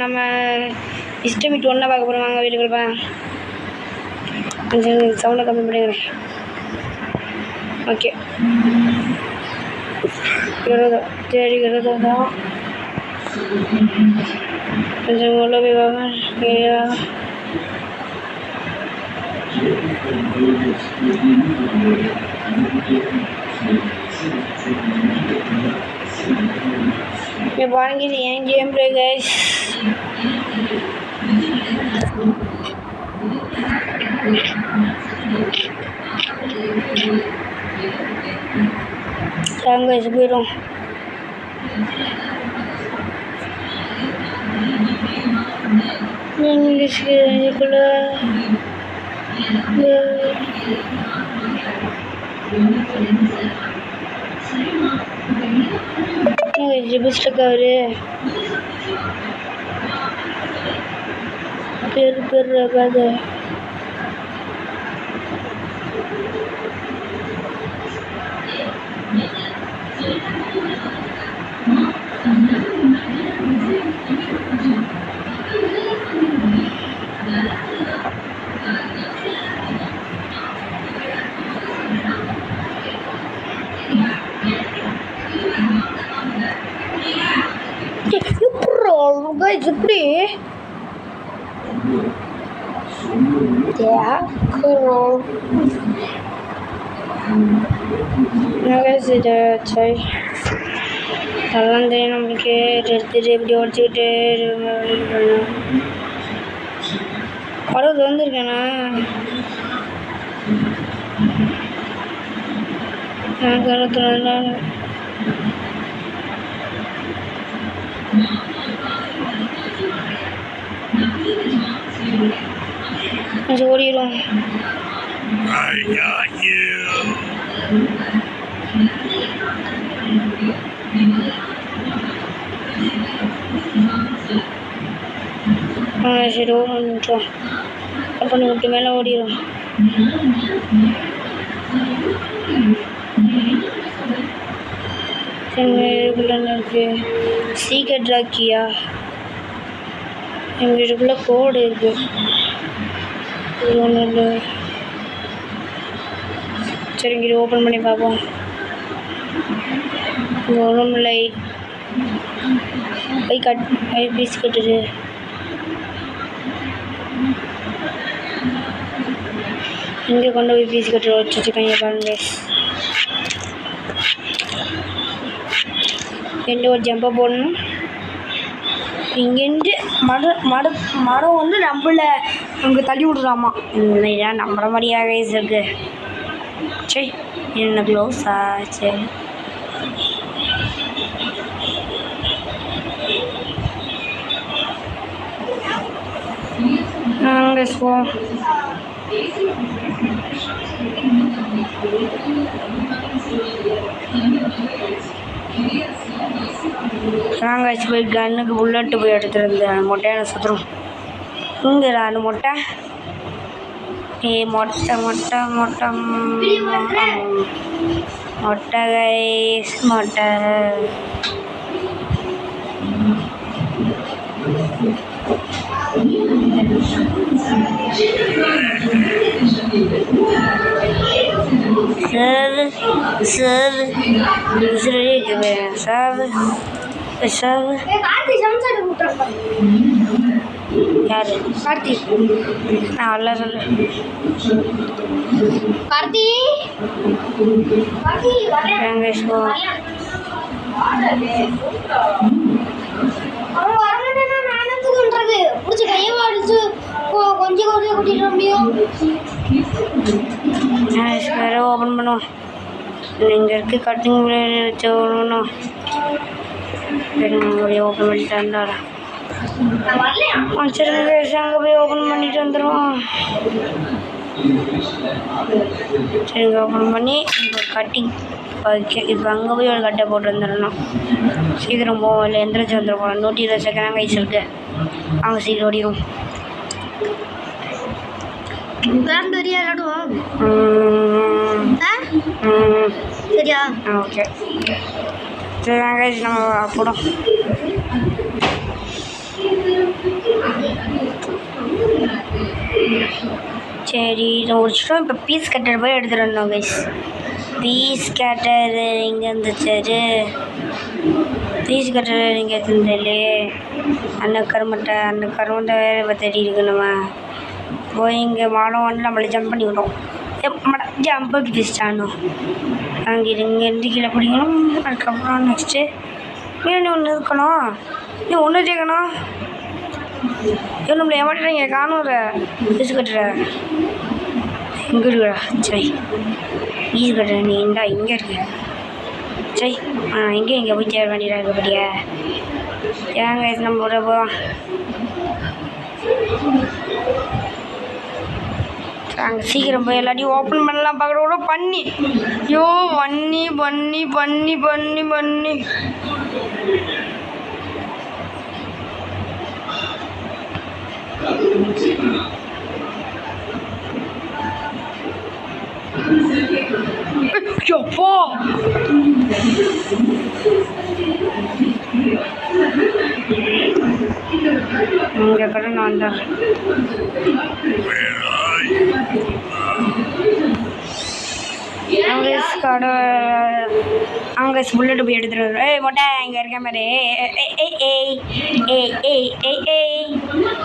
நம்ம இஷ்டமிட்டு ஒன்றா பார்க்க போகிறோம். வாங்க வீட்டுக்குள்ளே கொஞ்சம் சவுண்டை கம்மி பண்ணிடுறேன். ஓகே, தேடிக்கிறது தான் கொஞ்சம் உள்ள போய் வாங்க. இங்கே பாருங்க, இது என் கேம் பிளே கைஸ். கைஸ் போயிடும். இதுக்குள்ள கவரு பெரு கதை guys, எப்படி அதெல்லாம் தெரியும் நம்மளுக்கு. எடுத்துட்டு எப்படி உடச்சிக்கிட்டு பரவது வந்துருக்கேண்ணா. எனக்கு 22 நாள் கொஞ்சம் ஓடிடும். சரி, ஓடிட்டோம். பண்ணி விட்டு மேலே ஓடிடும். இருக்கு சீக்கிரம் ராக்கியா. எங்கள் வீட்டுக்குள்ளே கோடு இருக்கு. இது ஒன்றும் இல்லை. சரி, இங்கே ஓப்பன் பண்ணி பார்ப்போம். இங்கே ஒன்றும் இல்லை. பீஸ் கட்டுது. இங்கே கொண்டு போய் பீஸ் கட்டு வச்சுருக்காங்க பாருங்க. ரெண்டு ஒரு ஜம்பை போடணும். இங்கேருந்து மரம் வந்து நமக்கு தள்ளி விடுறாமா. இல்லையா நம்புற மாதிரியாக இருக்கு. சரி, என்ன க்ளோஸா? சரி, போவோம். நாங்கள் போய் கன்னுக்கு புல்லட்டு போய் எடுத்துகிட்டு இருந்தேன். மொட்டையான சுற்றுறோம். இங்கேடா அந்த மொட்டை. மொட்டை மொட்டை மொட்டை மொட்டை கைஸ், மொட்டை. சார் யாரு? கார்த்தி. நான் அல்ல சொல்லு. கார்த்தி கொஞ்சம் கூட்டிட்டு முடியும். ஓப்பன் பண்ணுவோம். இங்கே இருக்கு கட்டிங் வச்சு ஓடணும். ஓப்பன் பண்ணிட்டு வந்தாடா. சரி, அங்கே போய் ஓப்பன் பண்ணிட்டு வந்துடுவோம். சரிங்க, ஓப்பன் பண்ணி இங்கே ஒரு கட்டிங். இப்போ அங்கே போய் ஒரு கட்டை போட்டு வந்துடணும். சீக்கிரம் போவோம், இல்லை எந்திரிச்சு வந்துடுவோம். 120 செகண்ட் கைஸ் இருக்கு. அங்கே சீக்கிரம் ஓடிடும். விளையாடுவோம். சரியா? ஓகே, சரி கைஸ், நம்ம போடும். சரி இதை முடிச்சிட்டோம். இப்போ பீஸ் கட்டர் போய் எடுத்துகிட்டு வந்தோம் கைஸ். பீஸ் கட்டர் இங்கே இருந்துச்சு. பீஸ் கட்டர் இங்கே எடுத்துருந்தாலே அண்ணன் கருமட்டை வேறு இப்போ தேடி இருக்கு. நம்ம போய் இங்கே மாடம் வந்து நம்மளை ஜம்ப் பண்ணி விட்டோம். ஜம்பு பிடிச்சிட்டானோ அங்கே இங்கேருந்து கீழே பிடிக்கணும். அதுக்கப்புறம் நெக்ஸ்ட்டு மீன் ஒன்று இருக்கணும். நீ ஒன்று சேர்க்கணும். இவன் நம்மளை ஏமாட்டுறீங்க காணும் பீஸ் கட்டுற இங்கே இருக்குடா. சரி பீஸ் கட்டுற நீ இந்தா இங்கே இருக்கு. சரி இங்கே போய் சேர வேண்டியதாக இருக்கப்படியா ஏங்க நம்ம கூட போவோம். அங்கே சீக்கிரம் போய் எல்லாத்தையும் ஓப்பன் பண்ணலாம் பார்க்குற கூட பண்ணி பண்ணி எப்போ இங்கே கூட நான் வந்தேன். அங்கே புல்லட்டு போய் எடுத்துகிட்டு வரும். மொட்டை இங்கே இருக்க மாதிரி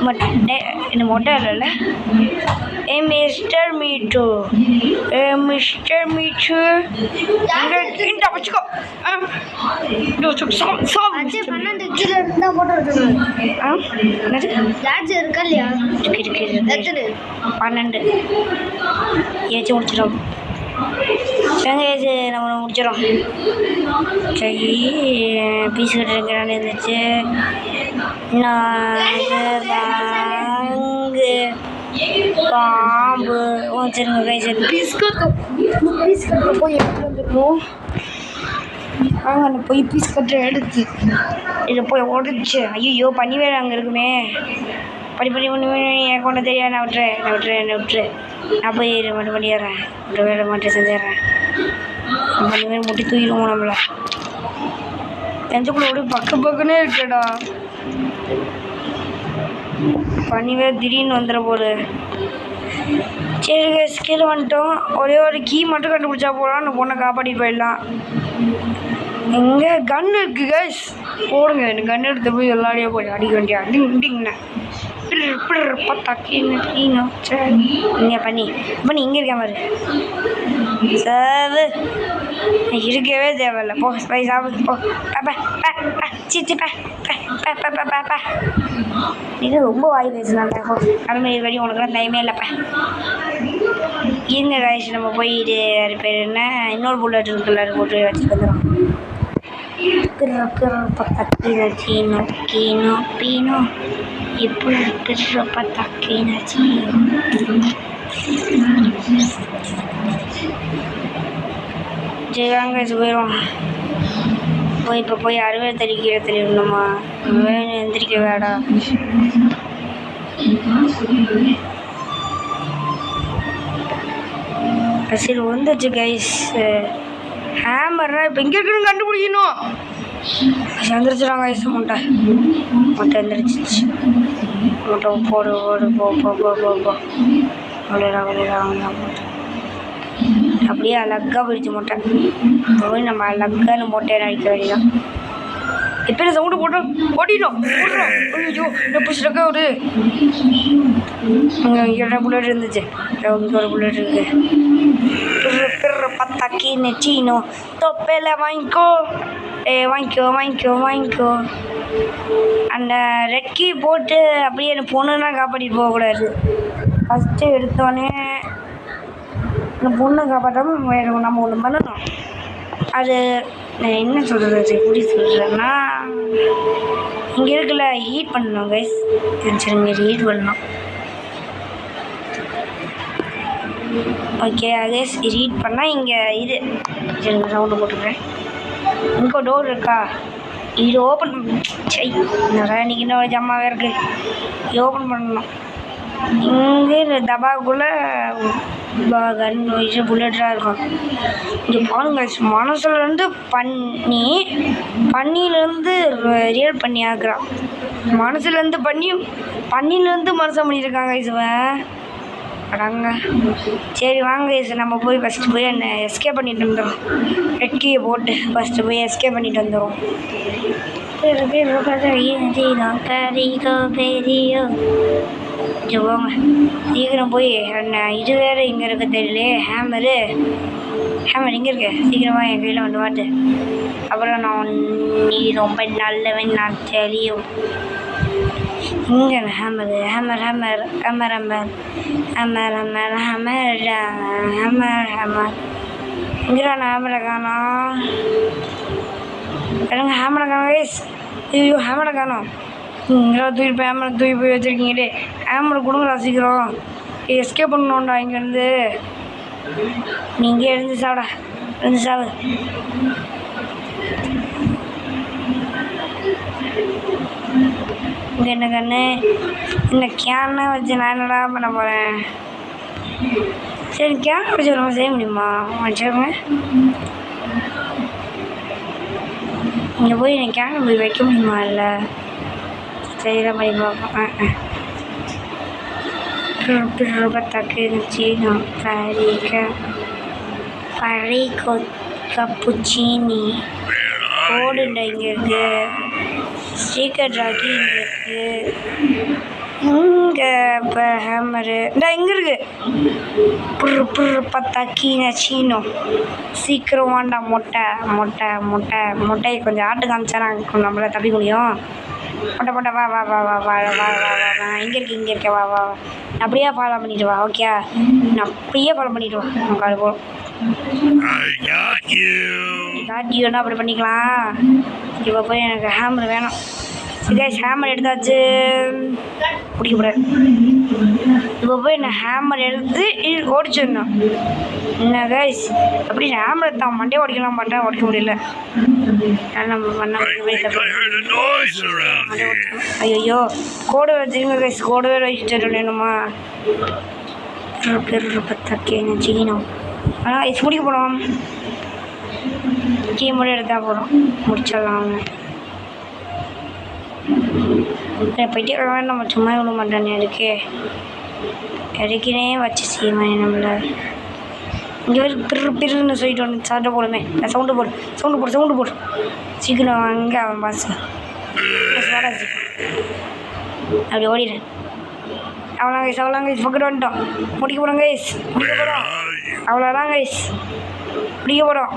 மொட்டை இந்த மொட்டை இல்லைல்ல. மிஸ்டர் மீட்டு வச்சுக்கோ. இருக்கா இல்லையா? 12 ஏச்சு முடிச்சிடும். நம்ம முடிச்சிடும். சரி பீஸ் கட்டுறான்னு இருந்துச்சு. பாம்பு வச்சுருங்க கை. சரி பீஸ் கட்ட போய் எடுத்து வந்துருக்கோம். அங்கே போய் பீஸ் கட்ட எடுத்து இதை போய் உடச்சு. ஐயோ பண்ணி வேறு அங்கே இருக்குமே. பண்ணி எனக்கு ஒன்று தெரியாது. நான் விட்டுறேன். நான் போய் மட்டும் பண்ணிடுறேன். ஒரு வேலை மட்டும் செஞ்சிடுறேன். பண்ணி வேறு முட்டி தூக்கிடுவோம் நம்மளை. நெஞ்சுக்குள்ள அப்படியே பக்குன்னே இருக்கேடா. பண்ணி வேறு திடீர்னு வந்துட போகுது. சரி கைஸ் கீழே வந்துட்டோம். ஒரே ஒரு கீ மட்டும் கண்டுபிடிச்சா போகலாம். அந்த பொண்ணை காப்பாற்றிட்டு போயிடலாம். எங்கே கன் இருக்குது கைஸ் போடுங்க. எனக்கு கன் எடுத்து போய் எல்லாரையும் போய் அடிக்க வேண்டியா டிங்ண்ணே பார்த்தீங்க. சரி இங்கே பண்ணி இங்கே இருக்க மாதிரி சாவு இருக்கவே தேவையில்லை. போ போய் சாப்பிடு போ. இது ரொம்ப வாய் பேசுனாங்க. கடமை வரையும் உனக்குலாம் டைமே இல்லைப்பா. இருங்க காய்ச்சி நம்ம போய் இது அது பேர் என்ன இன்னொரு புல்லட் இருக்குல்ல அது போட்டு வச்சுட்டு வந்துடும். ఇప్పుడు పక్కకి ஜெயாங்க போயிடும். இப்போ போய் அறுவை தெளிக்கிற தெளிவணுமா? எந்திரிக்க வேடா. சரி வந்துச்சு கைஸ். ஹேமர்னா இப்போ எங்கே இருக்குன்னு கண்டுபிடிக்கணும். எந்திரிச்சிடாங்க கைஸ். முட்டை எந்திரிச்சிச்சு. முட்டை போடு போ அப்படியே அழகாக போயிடுச்சு முட்டை. போய் நம்ம அழகாக முட்டையை அடிக்க வேண்டியதான். இப்போ சவுண்டு போட்டோம் ஓட்டிட்டோம். ஐயோ பிடிச்சிருக்க ஒரு இங்கே புல்லட் இருந்துச்சு. இங்கே ஒரு புல்லட் இருக்கு. பத்தாக்கி நெச்சினோ தொப்பையில் வாங்கிக்கோ. அந்த ரெட் கீ போட்டு அப்படியே அந்த பொண்ணுன்னா காப்பாற்றிட்டு போகக்கூடாது. ஃபஸ்ட்டு எடுத்தோடனே இந்த பொண்ணை காப்பாற்றாமல் நம்ம ஒன்று பண்ணணும். அது நான் என்ன சொல்கிறது எப்படி சொல்கிறேன்னா இங்கே இருக்குல்ல ஹீட் பண்ணணும் கைஸ். சரிங்க ஹீட் பண்ணணும். ஓகே கைஸ் ஹீட் பண்ணால் இங்கே இது சரிங்க சவுண்டு போட்டுக்கிறேன். இங்கே டோர் இருக்கா? இது ஓப்பன் நிறையா இன்றைக்கி இன்னொரு ஜம்மாவே இருக்குது. இது ஓப்பன் பண்ணணும். இங்கே இந்த தபாக்குள்ளே கன் வச்சு புல்லட்டாக இருக்கும். இங்கே பாருங்க மனசுலேருந்து பண்ணியிலேருந்து ரியல் பண்ணி ஆக்குறான். மனசுலேருந்து பண்ணியிலேருந்து மனசை பண்ணியிருக்காங்க இவன். அடாங்க. சரி வாங்க சார், நம்ம போய் ஃபஸ்ட்டு போய் என்ன எஸ்கே பண்ணிட்டு வந்துடும். ரெட் கீயை போட்டு ஃபஸ்ட்டு போய் எஸ்கே பண்ணிட்டு வந்துடும். போங்க சீக்கிரம் போய் என்ன இது வேறு இங்கே இருக்க தெரியல. ஹேமர் எங்கே இருக்க? சீக்கிரமாக என் கையில் வந்து வாட்டு. அப்புறம் நீ ரொம்ப நல்லவன் நான் தெரியும். இங்கே hammer hammer hammer hammer hammer hammer hammer hammer hammer hammer இங்கேடா நான் ஹேமரை காணோம். எனக்கு ஹேமரை காணோம் கைஸ். ஐயோ ஹேமரை காணோம். இங்கெல்லாம் தூக்கி ஹேமரை தூக்கி போய் வச்சுருக்கீங்களே. ஹேமரை கொடுங்கடா சீக்கிரம். எஸ்கேப் பண்ணணும்டா இங்கேருந்து. நீங்கள் எழுந்து சாப்பிடா, எழுந்து சாவு. இங்கே என்ன கண்ணு இந்த கேனை வச்சு நான் என்னடா பண்ண போகிறேன்? சரி கேனை வச்சு நம்ம செய்ய முடியுமா? வச்சுருங்க. இங்கே போய் எனக்கு கேனை போய் வைக்க முடியுமா? இல்லை சரிதான் பண்ணி பார்ப்போம். தக்கு சீனோ பரிகோ கப்புச்சீனி ஓடுண்டா இங்கே இருக்கு. ஸ்ரீக்கர் ராக்கி இங்கே இருக்கு. இங்கே இப்போ ஹேமரு இந்த இங்கே இருக்கு. தக்கீன சீனோ சீக்கிரம் வாண்டா. மொட்டையை கொஞ்சம் ஆட்டு காமிச்சா நாங்கள் நம்மளை தப்பி முடியும். மொட்டை வா வா வா வா வா வா வா வா இங்கே இருக்க வா வா வா. அப்படியே ஃபாலோ பண்ணிட்டு வா. ஓகே நான் அப்படியே ஃபாலோ பண்ணிட்டு வா. நமக்கு அது போகும். காட்டியோன்னா அப்படி பண்ணிக்கலாம். இப்போ போய் எனக்கு ஹேமர் வேணும். கைஸ் ஹேமர் எடுத்தாச்சு. பிடிக்கக்கூடாது. இப்போ போய் நான் ஹேமர் எடுத்து ஓடிச்சிடணும். என்ன கைஸ் அப்படி ஹேமர் தான் மண்டே ஓடிக்கலாம் பண்ணுறேன், ஓடிக்க முடியல. நம்ம பண்ண ஐயோ கோடு வச்சுருங்க கைஸ். கோடு வேறு வச்சுட்டு வேணுமா? சீனம் ஆனால் ஐஸ் முடிக்க போகிறோம். கீ முடி எடுத்தால் போகிறோம், முடிச்சிடலாம். அவங்க போயிட்டே நம்ம சும்மா விட மாட்டேன்னு எடுக்கினே வச்சு செய்யுமா நம்மளை. இங்கே பிருன்னு சொல்லிட்டு வந்து சண்டை போடுமே. சவுண்டு போடு சீக்கிரம். அங்கே அவன் பாஸ் வாடா அப்படி ஓடிடுறேன். அவ்வளோதான் கைஸ் பக்கெட் வந்துட்டோம். முடிக்க போகிறோம் கைஸ், முடிக்க போகிறோம். அவ்வளோதான் கைஸ் முடிக்க போகிறோம்.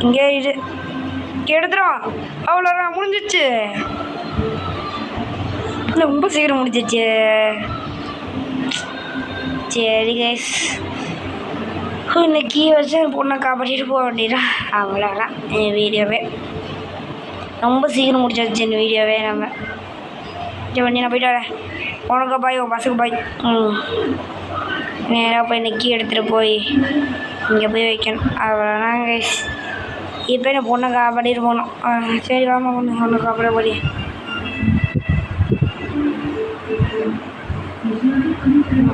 இங்கே இது எடுத்துடும். அவ்வளோதான் முடிஞ்சிச்சு. ரொம்ப சீக்கிரம் முடிஞ்சிச்சு. சரி கைஸ் இன்னைக்கு வச்சு பொண்ணை காப்பாற்றிட்டு போக வேண்டியதா. அவ்வளோதான் என் வீடியோவே. ரொம்ப சீக்கிரம் முடிச்சாச்சு இந்த வீடியோவே. நம்ம வண்டி நான் போயிட்டு வரேன். உனக்கு பாய், உன் பஸ்ஸுக்கு பாய். நேராக போய் நெக்கி எடுத்துகிட்டு போய் இங்கே போய் வைக்கணும். அவ்வளோதான் கைஸ். இப்போ என்ன பொண்ணை காப்பாற்றிட்டு போகணும். சரி வாமா பொண்ணு காப்பாற்ற போய்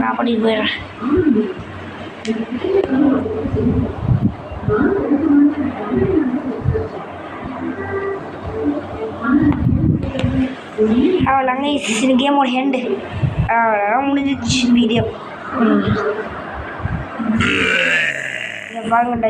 காப்பாற்றிட்டு போயிடுறேன். அவ்வளோதாங்க இந்த கேமோட ஹெண்டு. அவ்வளோதான் முடிஞ்சிச்சு வீடியோ. பாருங்கடா